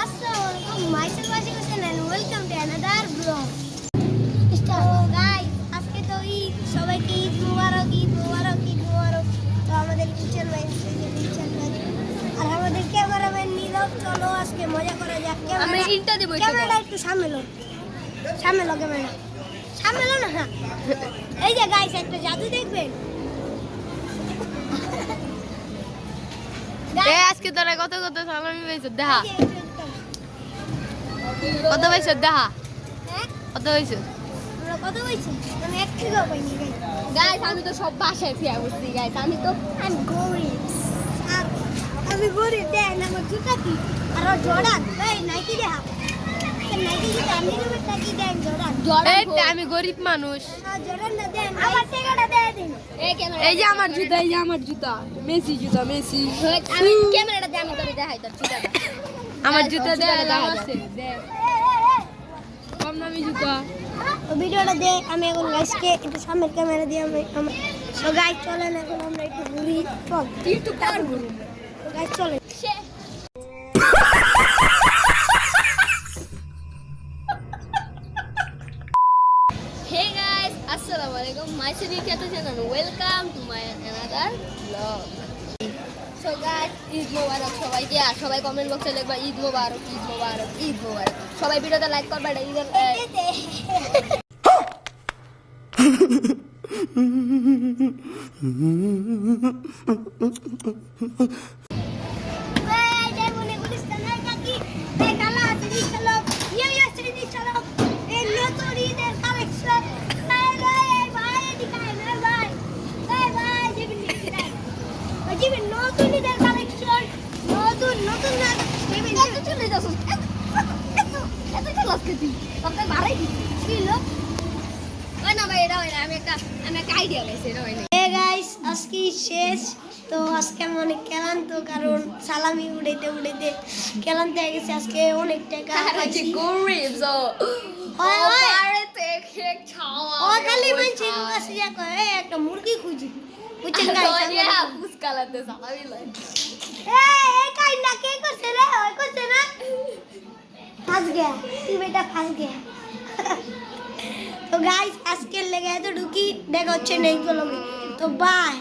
Assalamualaikum, myself Ashik Hussain and welcome to another vlog. So guys, আজকে তো ঈদ, সবাইকে ঈদ মুবারক, ঈদ মুবারক, ঈদ মুবারক। তো আমাদের কিচেন ভাই আর আমাদের ক্যামেরাম্যান নীরব, চলো আজকে মজা করা যাক। ক্যামেরাটা একটু সামনে লো ক্যামেরা সামনে লো না। এই যে গাইস একটা জাদু দেখবেন। আজকে তোরা কত কত সালামি পাইছ দেখা কত পাইছ দেখা কত পাইছ আমরা কত পাইছি আমি এক টাকা পাইনি গাইস আমি তো সব বাসায় ফিয়া বসছি গাইস আমি গরিব আর আমি গরিব দেন আমার জুতা কি আর জর্ডান এই নাইকি দেখা নাইকি জুতা আমি নেবে নাকি দেন জর্ডান আমি গরিব মানুষ জর্ডান না দেন আমার টাকাটা দিয়ে দিন এই যে আমার জুতা মেসি জুতা মেসি আমি ক্যামেরাটা দিয়ে আমি তোরে দেখাই তোর জুতাটা আমার জুতা দেখা আছে দেখ কম দামি জুতা ভিডিওটা দে আমি এখন গাইসকে একটু সামনের ক্যামেরা দিয়ে আমি সো গাইস চলেন এখন আমরা একটু ঘুরি চল একটু কার ঘুরু গাইস চলেন Hey guys, Assalamualaikum. Myself Ikyatu channel. Welcome to my another vlog. So guys, Eid Mubarak সবাইকে আর সবাই কমেন্ট বক্সে লিখবা ঈদ মুবারক ঈদ মুবারক ঈদ মুবারক সবাই ভিডিওটা লাইক করবা ঈদের আজকে শেষ তো আজকে আমি অনেক ক্লান্ত কারণ সালামি উড়াইতে উড়াইতে ক্লান্ত হয়ে গেছে আজকে অনেক টাকা পাইছি গরিব সো খালি বলছি কাছে যা কয় একটা মুরগি খুঁজি বুঝছেন গাইস ফুসকালাতে সালামি লাই এই কাই না কে করছে রে ওই করছে না ফাঁস গয়া তুই বেটা ফাঁস গয়া তো গাইস আজকে লেগে এত ঢুকি দেখা হচ্ছে নেক্সট ব্লগে তো বাই